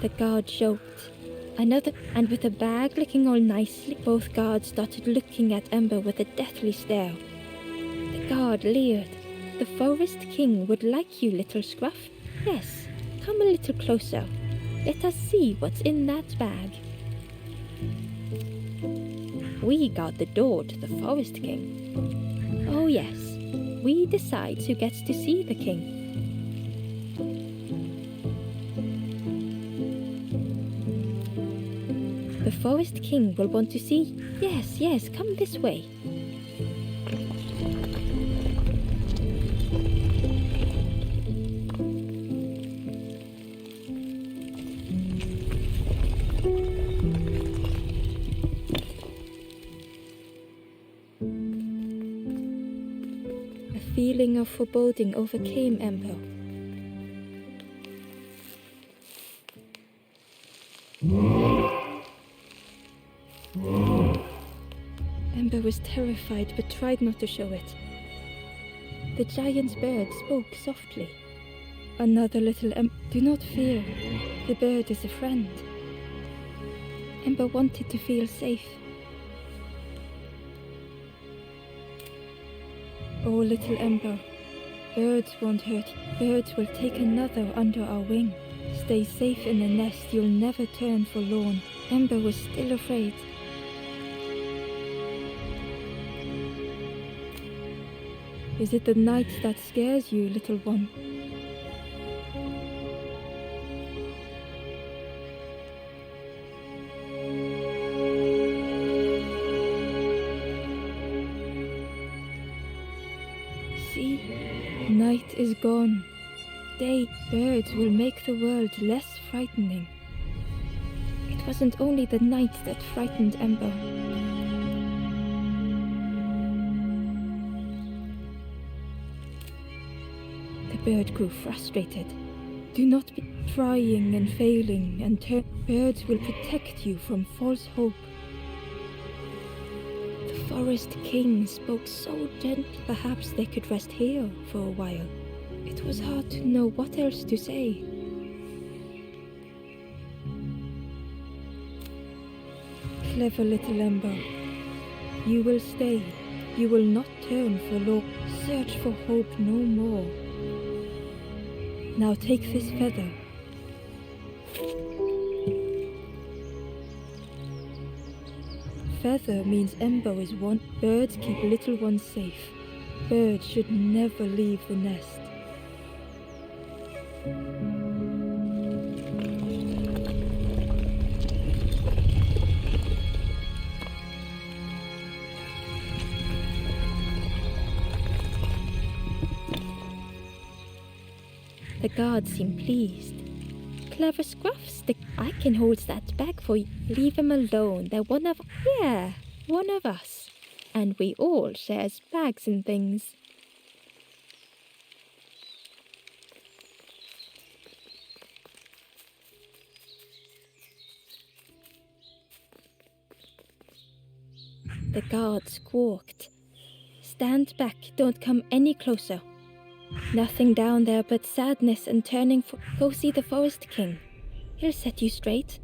The guard joked. Another, and with the bag looking all nicely, both guards started looking at Ember with a deathly stare. The guard leered. The Forest King would like you, little scruff. Yes, come a little closer. Let us see what's in that bag. We guard the door to the Forest King. Oh yes, we decide who gets to see the king. The Forest King will want to see. Yes, come this way. A feeling of foreboding overcame Ember. Ember was terrified but tried not to show it. The giant bird spoke softly. Another little do not fear. The bird is a friend. Ember wanted to feel safe. Oh, little Ember, birds won't hurt. Birds will take another under our wing. Stay safe in the nest, you'll never turn forlorn. Ember was still afraid. Is it the night that scares you, little one? See, night is gone. Day, birds will make the world less frightening. It wasn't only the night that frightened Ember. The bird grew frustrated. Do not be trying and failing and birds will protect you from false hope. The Forest King spoke so gently, perhaps they could rest here for a while. It was hard to know what else to say. Clever little Ember, you will stay. You will not turn forlorn. Search for hope no more. Now take this feather. Feather means Ember is one. Birds keep little ones safe. Birds should never leave the nest. The guard seemed pleased. Clever scruffs, I can hold that bag for you. Leave him alone, they're one of us. And we all shares bags and things. The guard squawked. Stand back, don't come any closer. Nothing down there but sadness and turning for. Go see the Forest King. He'll set you straight.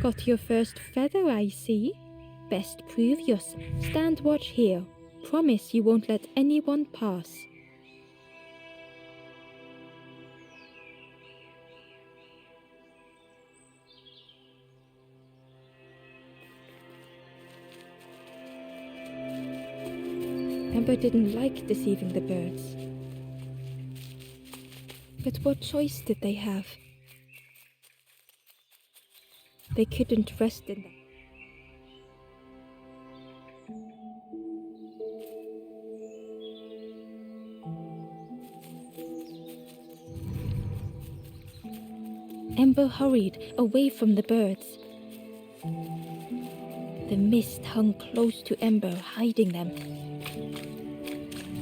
Got your first feather, I see. Best prove yourself. Stand watch here. Promise you won't let anyone pass. Ember didn't like deceiving the birds. But what choice did they have? They couldn't rest in that. Ember hurried away from the birds. The mist hung close to Ember, hiding them.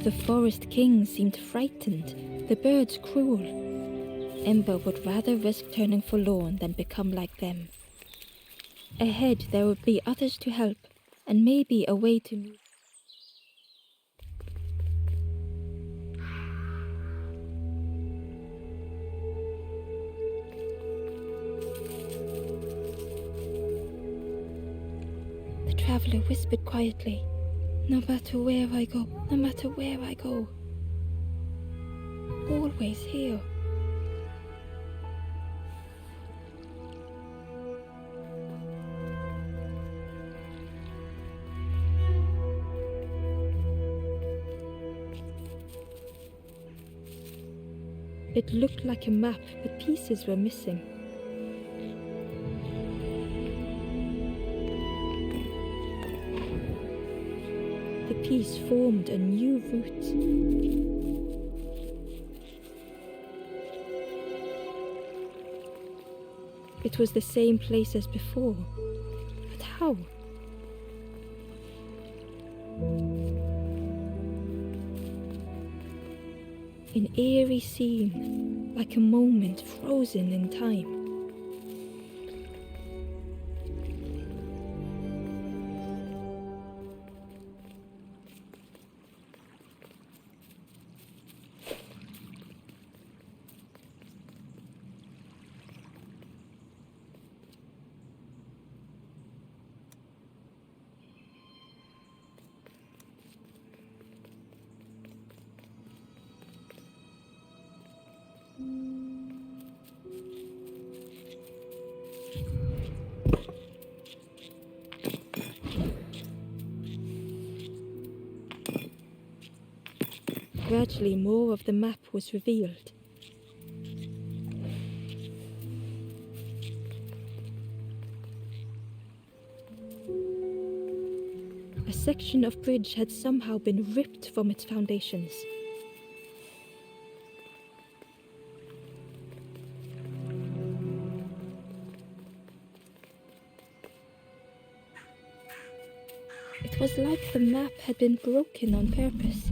The Forest King seemed frightened, the birds cruel. Ember would rather risk turning forlorn than become like them. Ahead there would be others to help, and maybe a way to meet. traveler whispered quietly, "No matter where I go, no matter where I go, always here." It looked like a map, but pieces were missing. The piece formed a new route. It was the same place as before, but how? An eerie scene, like a moment frozen in time. Gradually, more of the map was revealed. A section of bridge had somehow been ripped from its foundations. It was like the map had been broken on purpose.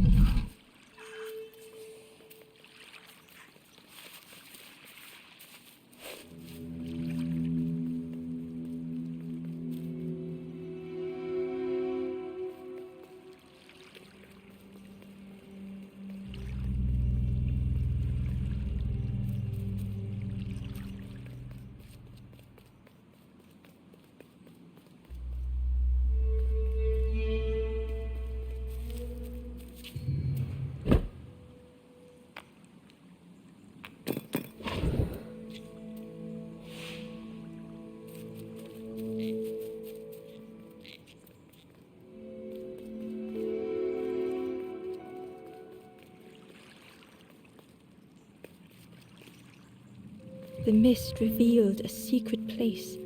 The mist revealed a secret place.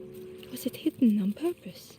Was it hidden on purpose?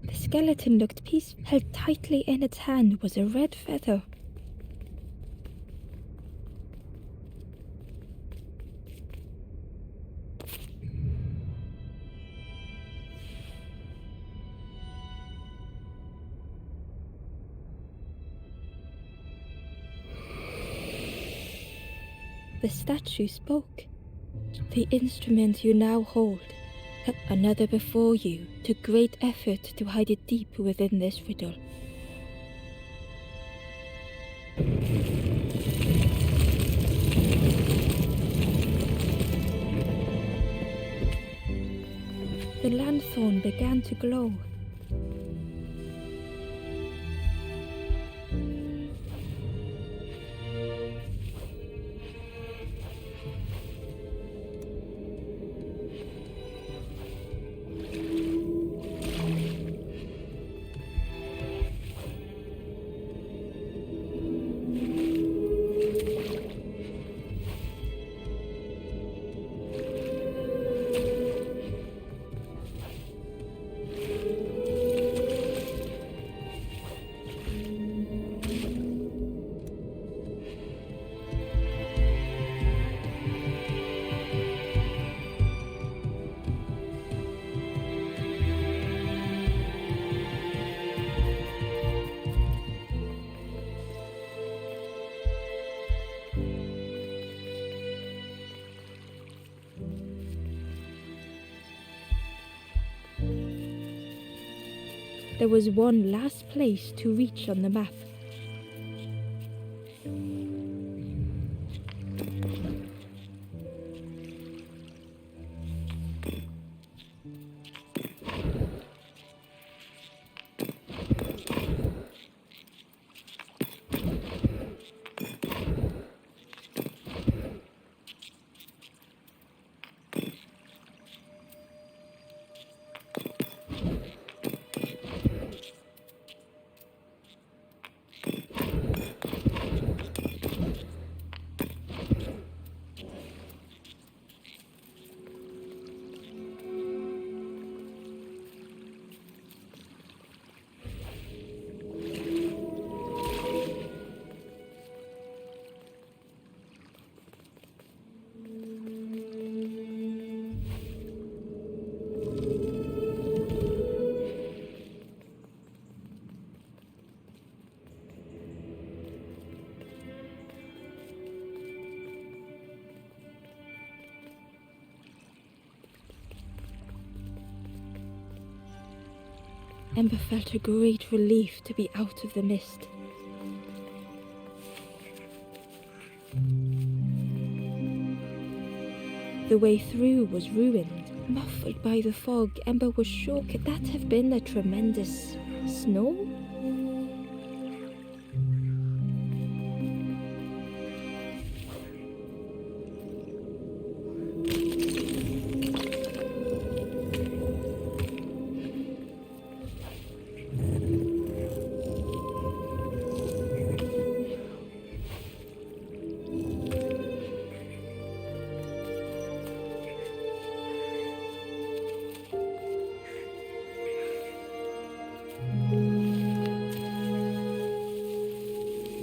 The skeleton looked peaceful. Held tightly in its hand was a red feather. The statue spoke. The instrument you now hold. Another before you took great effort to hide it deep within this riddle. The lanthorn began to glow. There was one last place to reach on the map. Ember felt a great relief to be out of the mist. The way through was ruined. Muffled by the fog, Ember was sure could that have been a tremendous snow?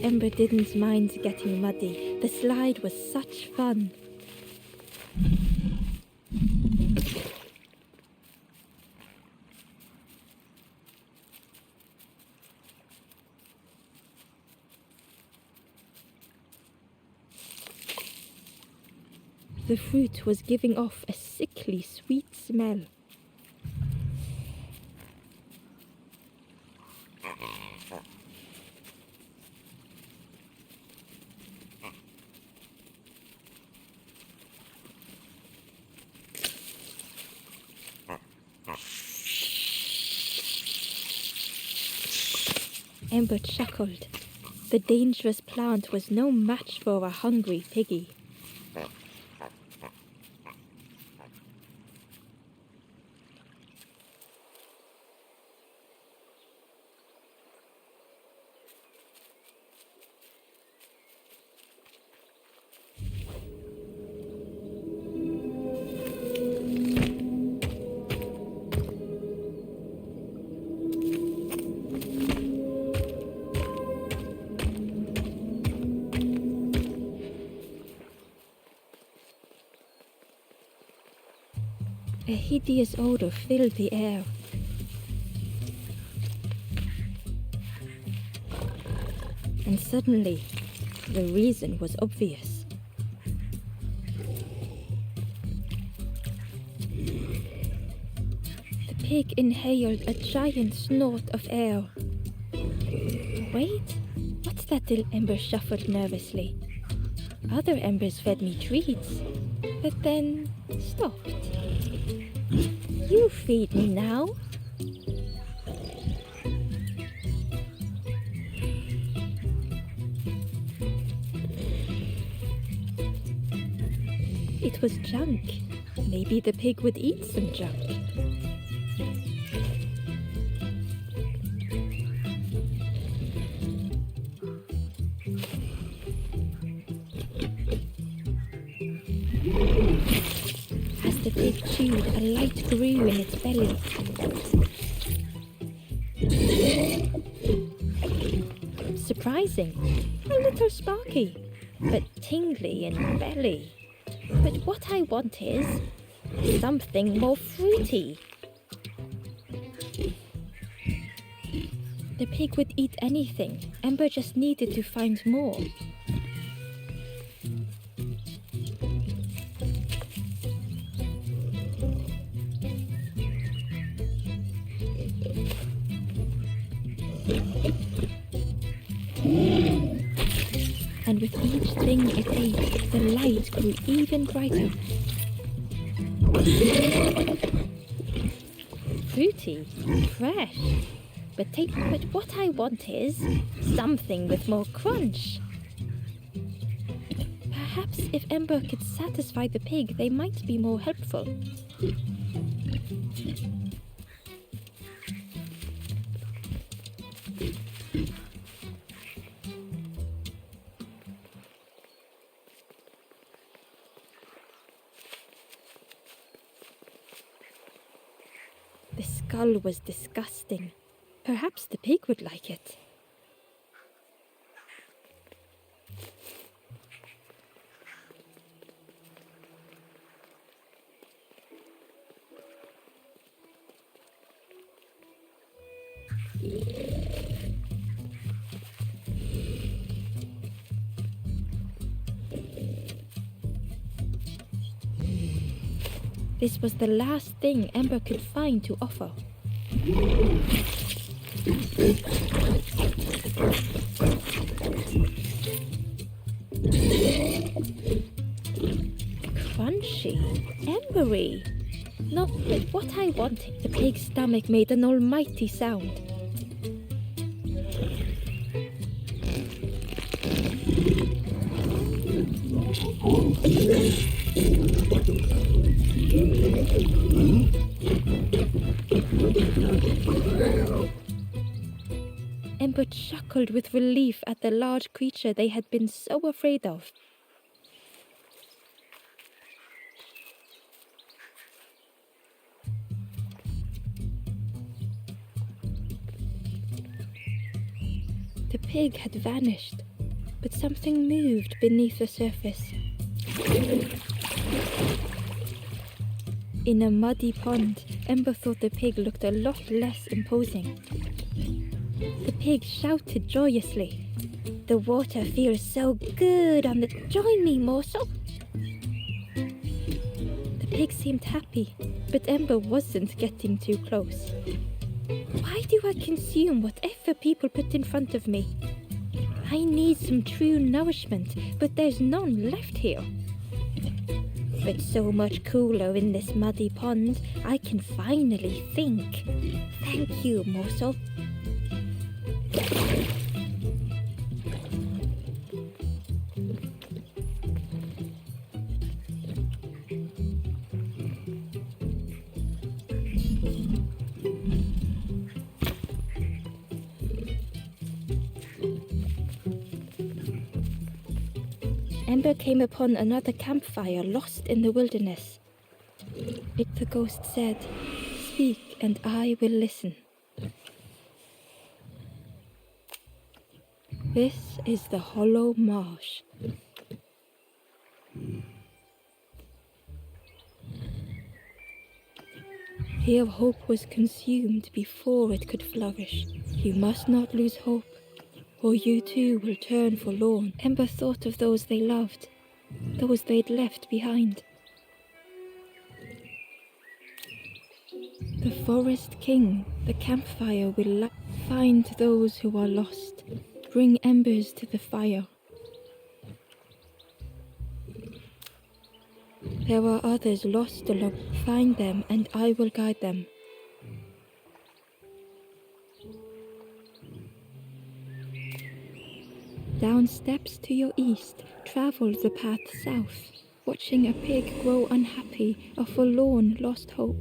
Ember didn't mind getting muddy. The slide was such fun. The fruit was giving off a sickly sweet smell. Ember chuckled. The dangerous plant was no match for a hungry piggy. A hideous odor filled the air. And suddenly, the reason was obvious. The pig inhaled a giant snort of air. Wait, what's that? Ember shuffled nervously. Other embers fed me treats, but then stopped. You feed me now. It was junk. Maybe the pig would eat some junk. As the pig chewed, a light grew in its belly. Surprising. A little sparky, but tingly in belly. But what I want is something more fruity. The pig would eat anything. Ember just needed to find more. And with each thing it ate, the light grew even brighter. Fruity, fresh, but what I want is something with more crunch. Perhaps if Ember could satisfy the pig, they might be more helpful. The skull was disgusting. Perhaps the pig would like it. This was the last thing Ember could find to offer. Crunchy, embery. Not what I wanted. The pig's stomach made an almighty sound. Ember chuckled with relief at the large creature they had been so afraid of. The pig had vanished, but something moved beneath the surface. In a muddy pond, Ember thought the pig looked a lot less imposing. The pig shouted joyously. The water feels so good on the... Join me, morsel! The pig seemed happy, but Ember wasn't getting too close. Why do I consume whatever people put in front of me? I need some true nourishment, but there's none left here. It's so much cooler in this muddy pond, I can finally think. Thank you, morsel. Ember came upon another campfire lost in the wilderness. The ghost said, "Speak and I will listen." This is the hollow marsh. Here hope was consumed before it could flourish. You must not lose hope, or you too will turn forlorn. Ember thought of those they loved, those they'd left behind. The forest king, the campfire will find those who are lost, bring embers to the fire. There are others lost along. Find them and I will guide them. Down steps to your east, travel the path south, watching a pig grow unhappy, a forlorn lost hope.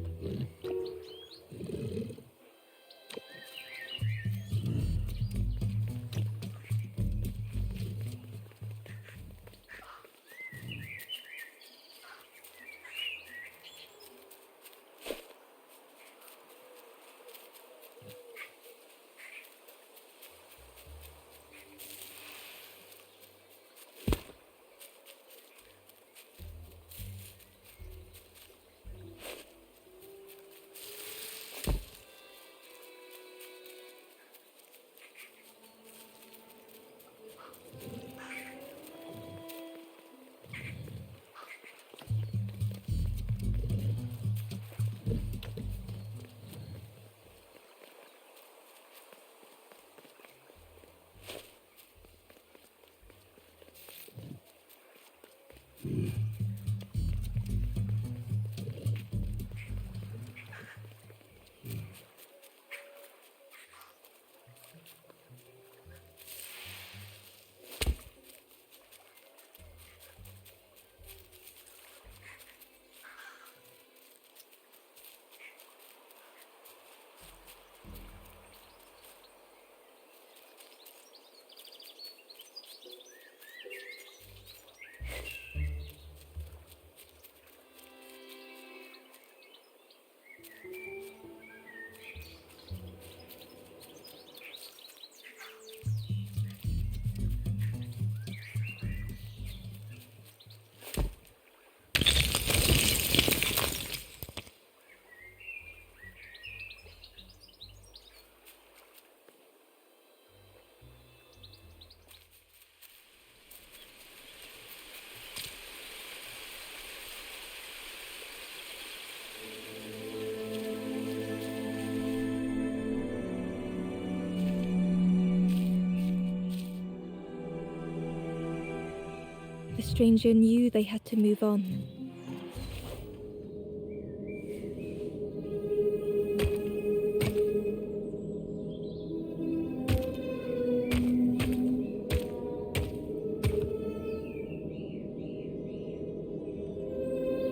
stranger knew they had to move on.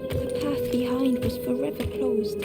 The path behind was forever closed.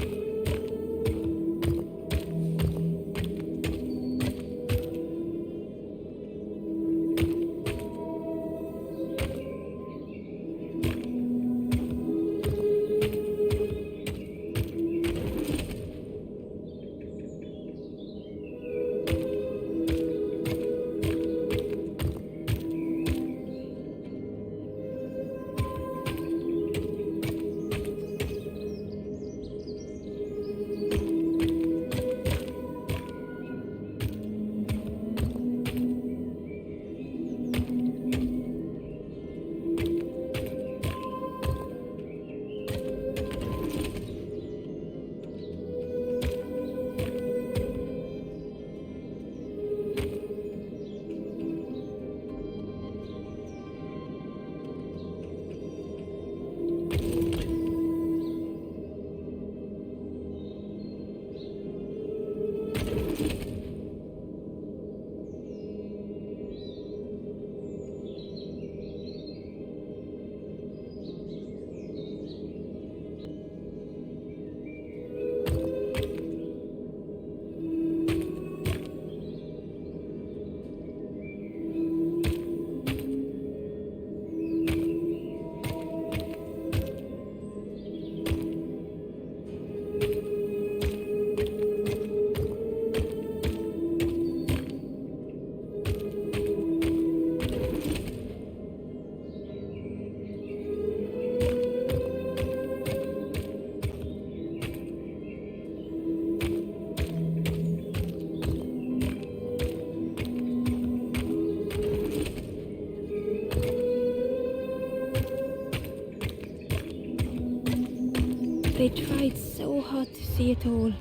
They tried so hard to see it all.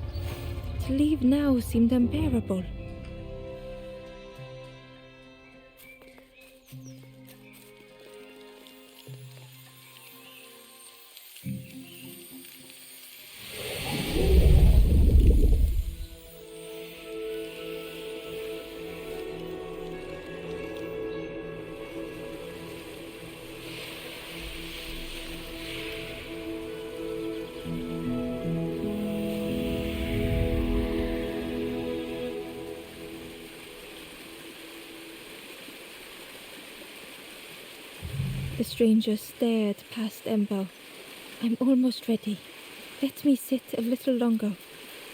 To leave now seemed unbearable. The stranger stared past Embo. I'm almost ready. Let me sit a little longer.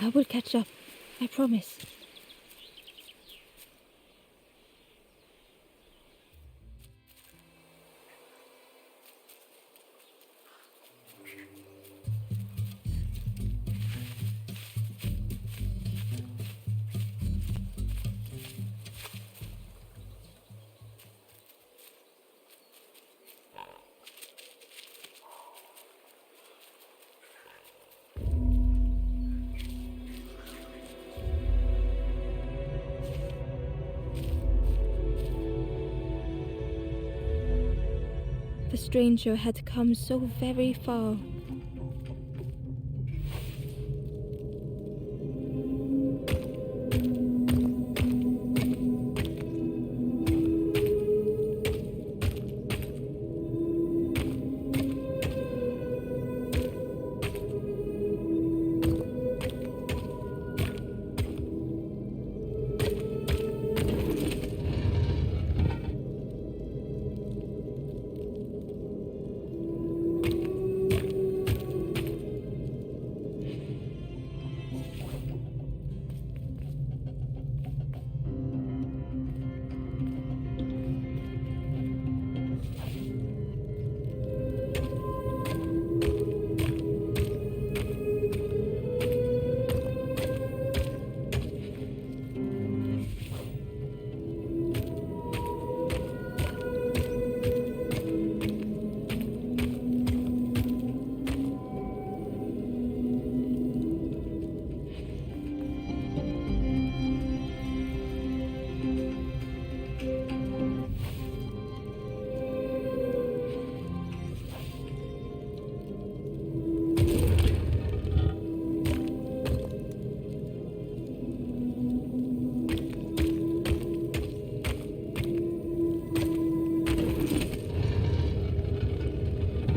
I will catch up. I promise. The stranger had come so very far.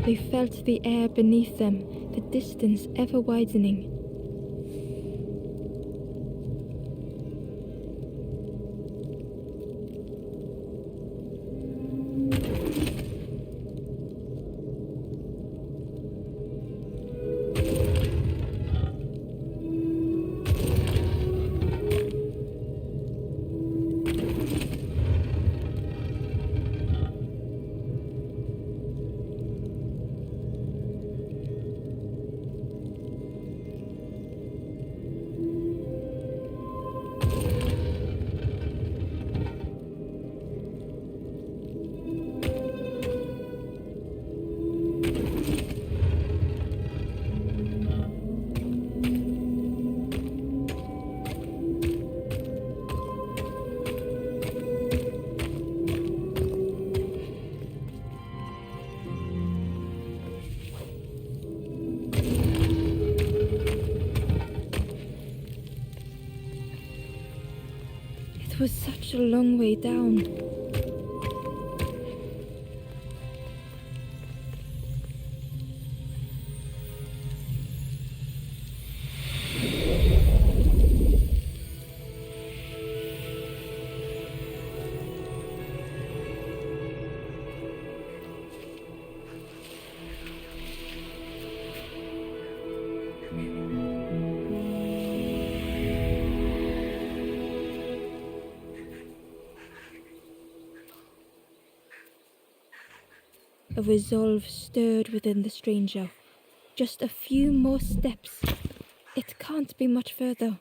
They felt the air beneath them, the distance ever widening. It was such a long way down. A resolve stirred within the stranger. Just a few more steps. It can't be much further.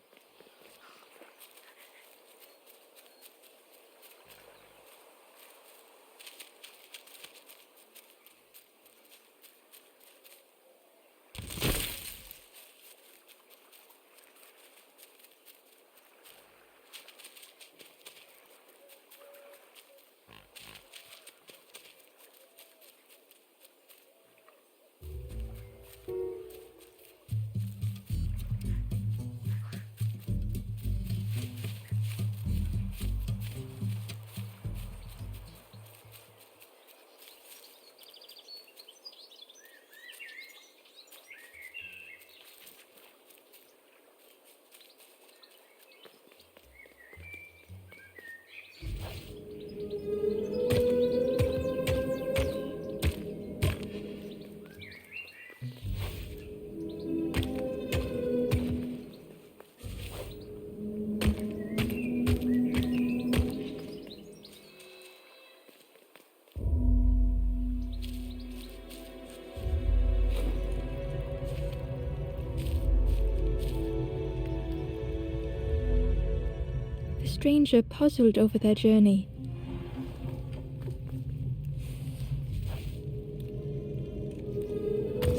The stranger puzzled over their journey.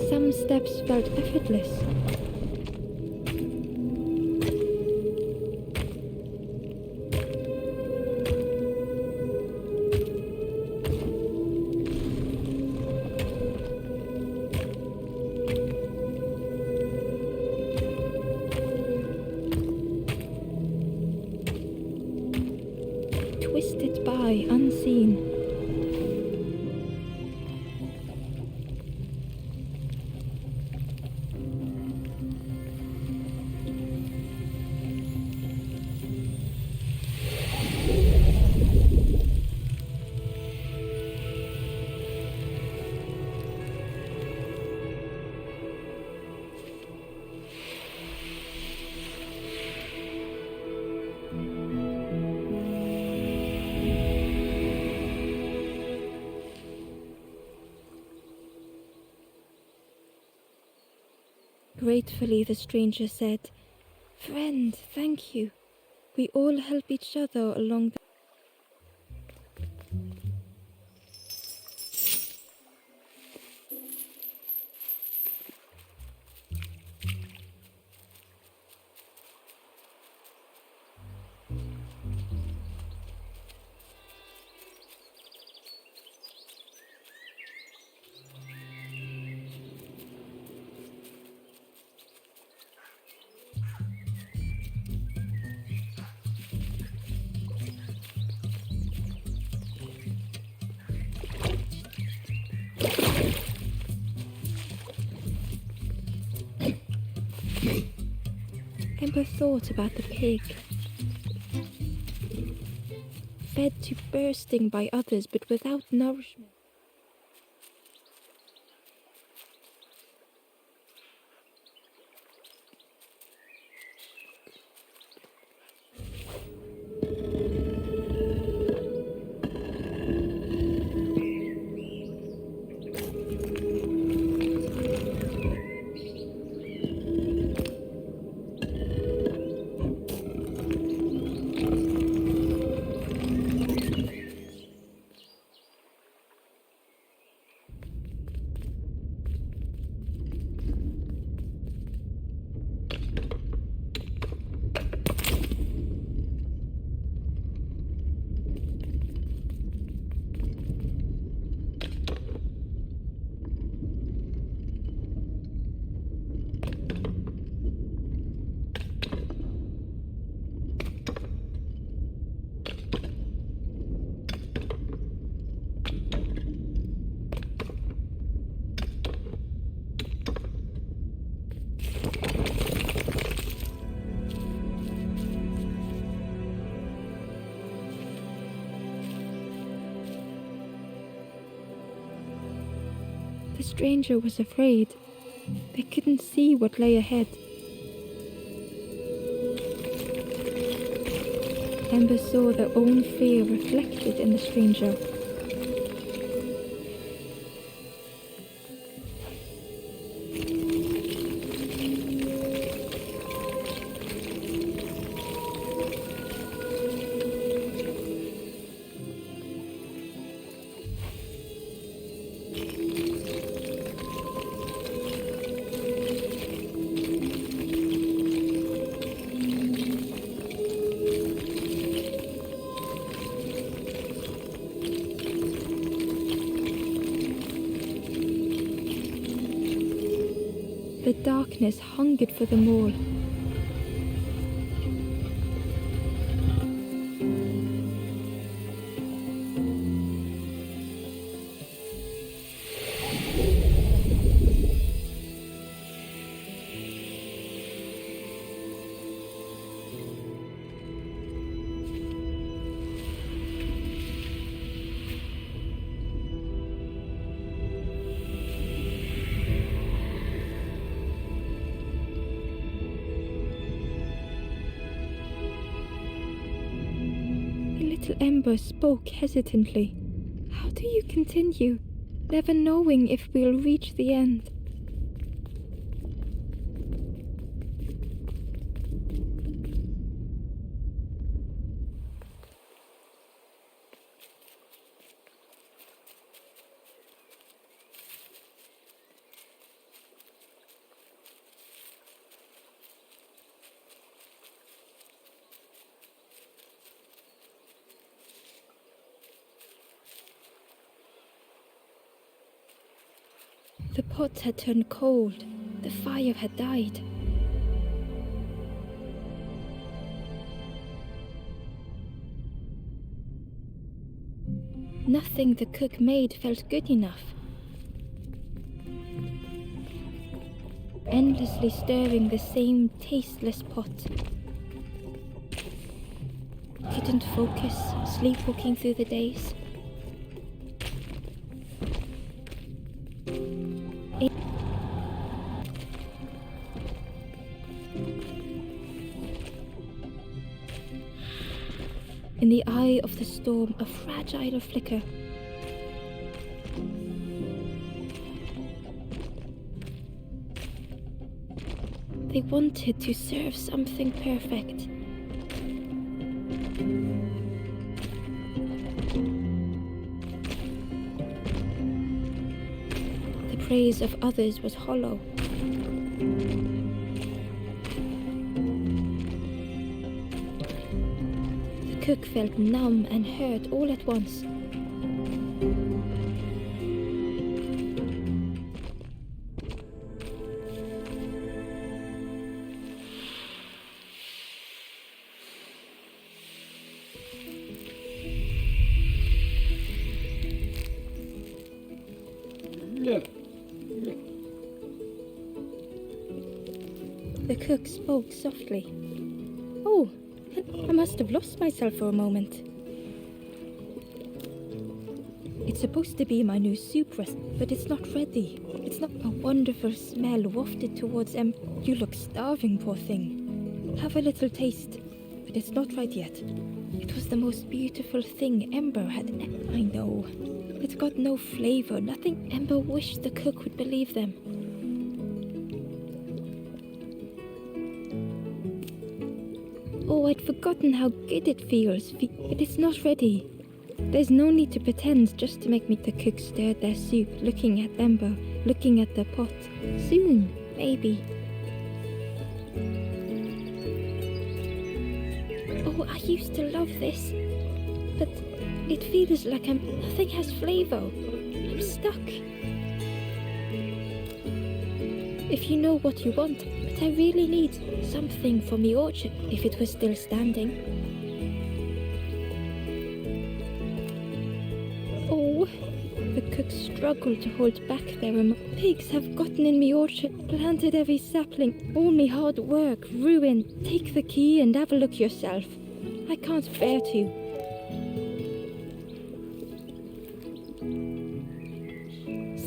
Some steps felt effortless. Twisted by unseen. Gratefully, the stranger said, "Friend, thank you. We all help each other along the..." Ember thought about the pig. Fed to bursting by others, but without nourishment. The stranger was afraid. They couldn't see what lay ahead. Ember saw their own fear reflected in the stranger. The darkness hungered for them all. Little Ember spoke hesitantly. How do you continue, never knowing if we'll reach the end? The pot had turned cold. The fire had died. Nothing the cook made felt good enough. Endlessly stirring the same tasteless pot. Couldn't focus, sleepwalking through the days. In the eye of the storm, a fragile flicker. They wanted to serve something perfect. The praise of others was hollow. The cook felt numb and hurt all at once. The The cook spoke softly. Oh, I must have lost myself for a moment. It's supposed to be my new soup recipe, but it's not ready. It's not. A wonderful smell wafted towards You look starving, poor thing. Have a little taste, but it's not right yet. It was the most beautiful thing Ember had. I know. It's got no flavor, nothing. Ember wished the cook would believe them. Oh, I'd forgotten how good it feels, but it's not ready. There's no need to pretend just to make me. The cook stirred their soup, looking at Ember, looking at the pot. Soon, maybe. Oh, I used to love this, but it feels like nothing has flavor. I'm stuck. If you know what you want, but I really need something from the orchard, if it was still standing. Oh, the cook struggled to hold back their Pigs have gotten in me orchard, planted every sapling. All me hard work, ruined. Take the key and have a look yourself. I can't bear to.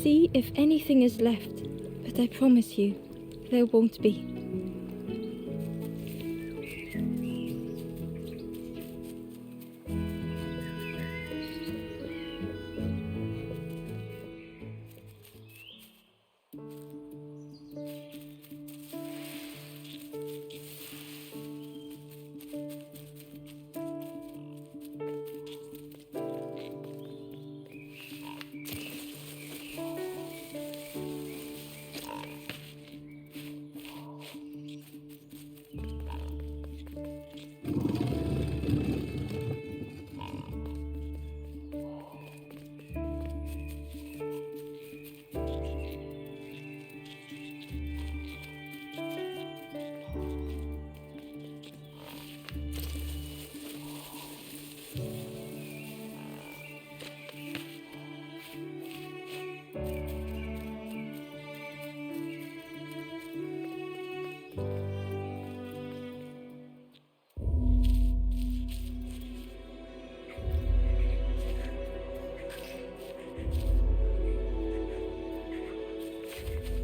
See if anything is left, but I promise you, there won't be.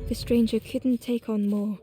The stranger couldn't take on more.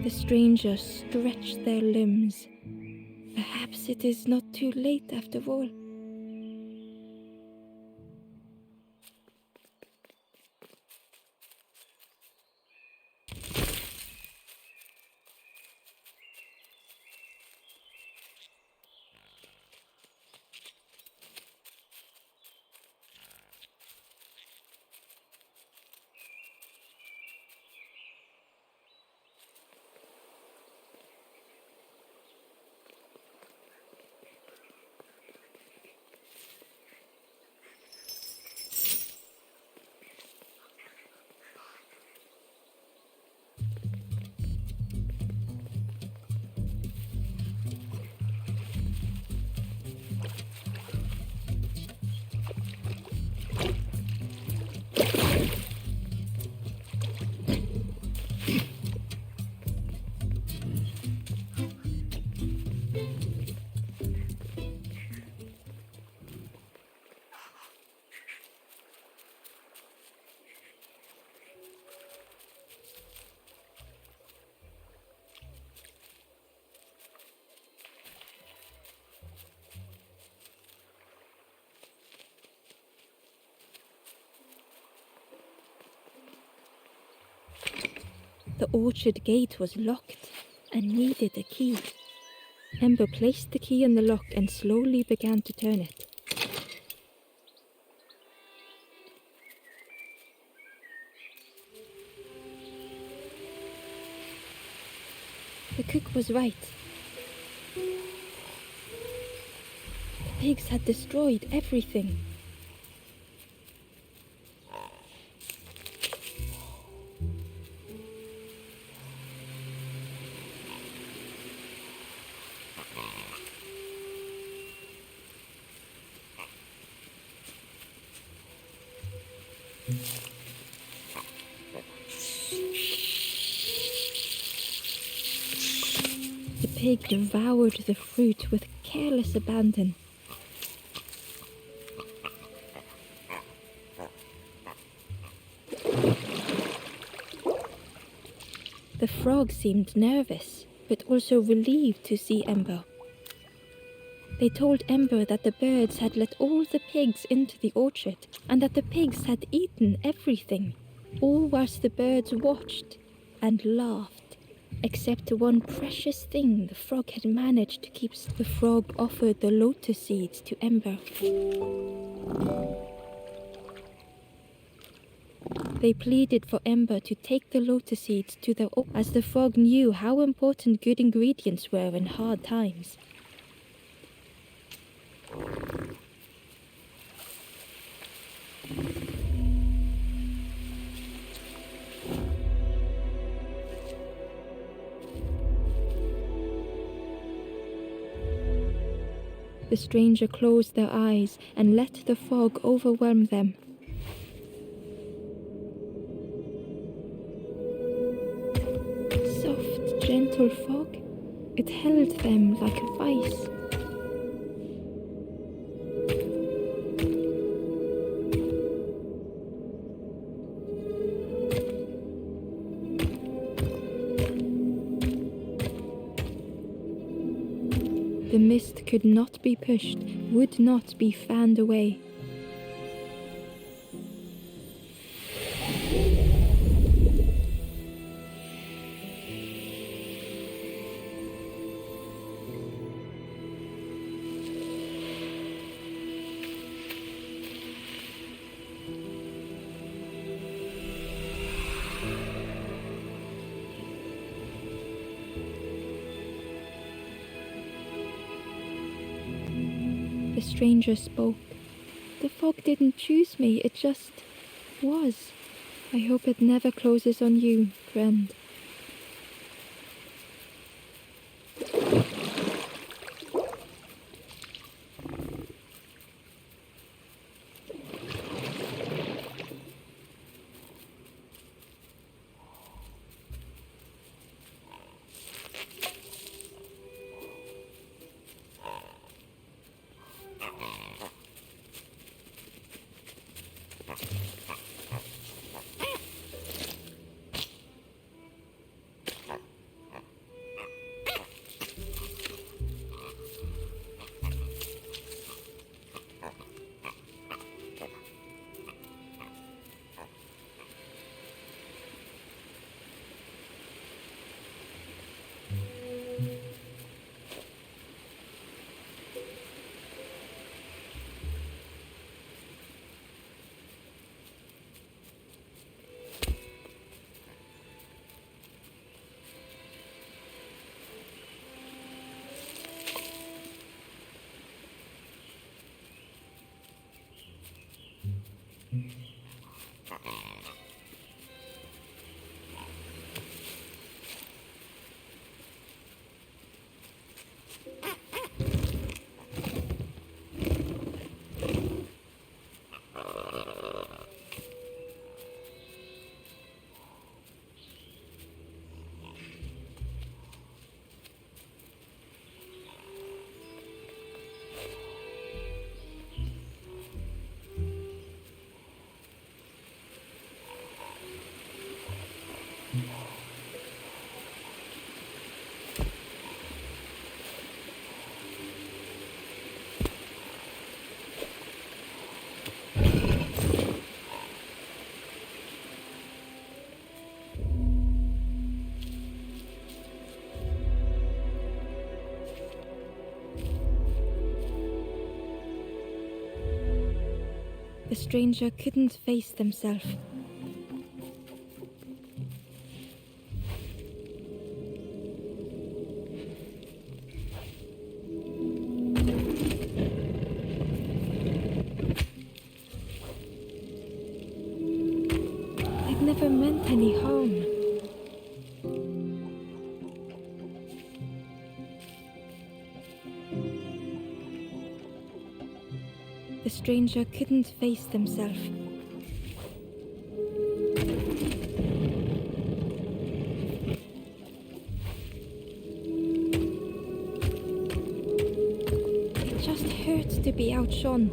The stranger stretched their limbs. Perhaps it is not too late after all. orchard gate was locked and needed a key. Ember placed the key in the lock and slowly began to turn it. The cook was right. The pigs had destroyed everything. The pig devoured the fruit with careless abandon. The frog seemed nervous, but also relieved to see Ember. They told Ember that the birds had let all the pigs into the orchard, and that the pigs had eaten everything, all whilst the birds watched and laughed, except one precious thing the frog had managed to keep. The frog offered the lotus seeds to Ember. They pleaded for Ember to take the lotus seeds to their as the frog knew how important good ingredients were in hard times. The stranger closed their eyes and let the fog overwhelm them. Soft, gentle fog, it held them like a vice. The mist could not be pushed, would not be fanned away. The stranger spoke. The fog didn't choose me, it just was. I hope it never closes on you, friend. The stranger couldn't face themselves. I'd never meant any harm. The stranger couldn't face themselves. It just hurts to be outshone.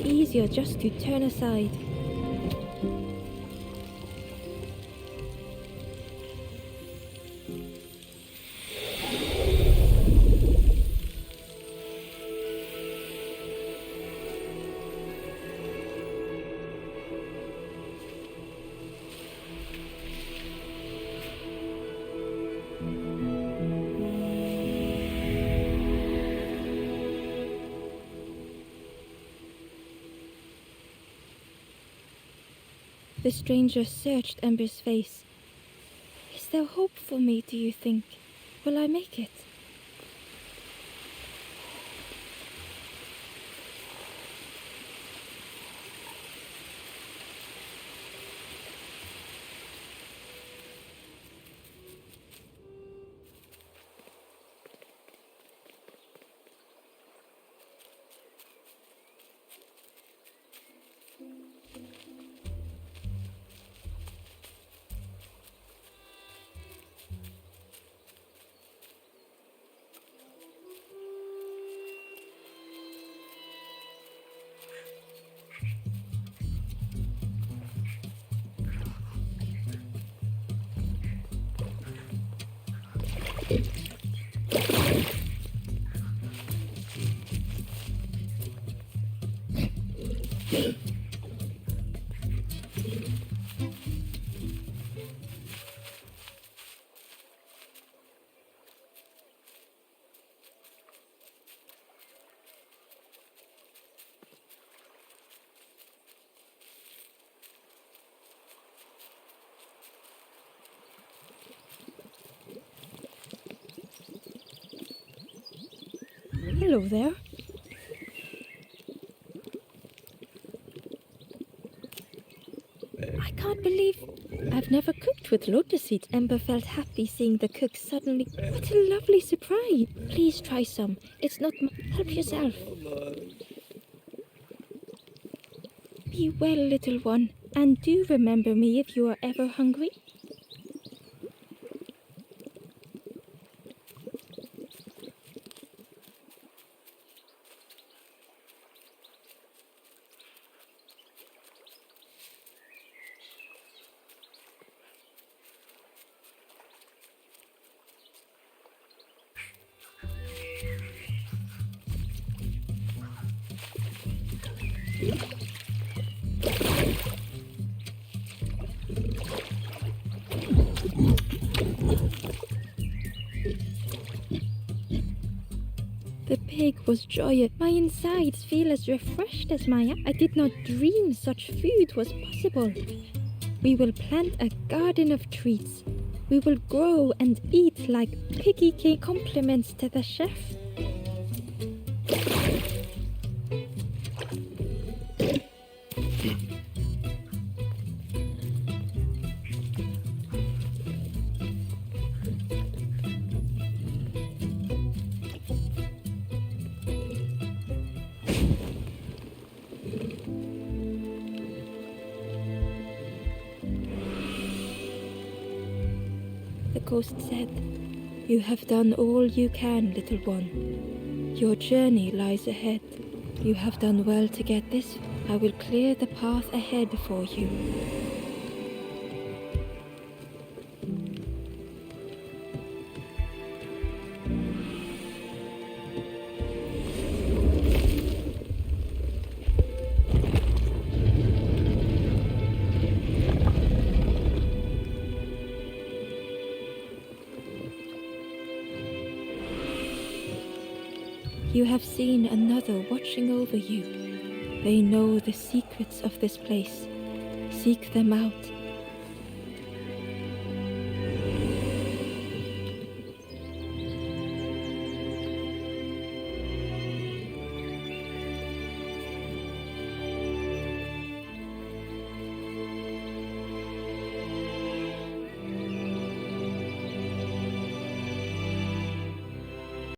Easier just to turn aside. The stranger searched Ember's face. Is there hope for me, do you think? Will I make it? Hello there. I can't believe I've never cooked with lotus seeds. Ember felt happy seeing the cook suddenly. What a lovely surprise. Please try some. It's not help yourself. Be well, little one, and do remember me if you are ever hungry. The pig was joyous. My insides feel as refreshed as my I did not dream such food was possible. We will plant a garden of treats. We will grow and eat like piggy cake. Compliments to the chef. The ghost said, "You have done all you can, little one. Your journey lies ahead. You have done well to get this. I will clear the path ahead for you. You have seen another watching over you. They know the secrets of this place. Seek them out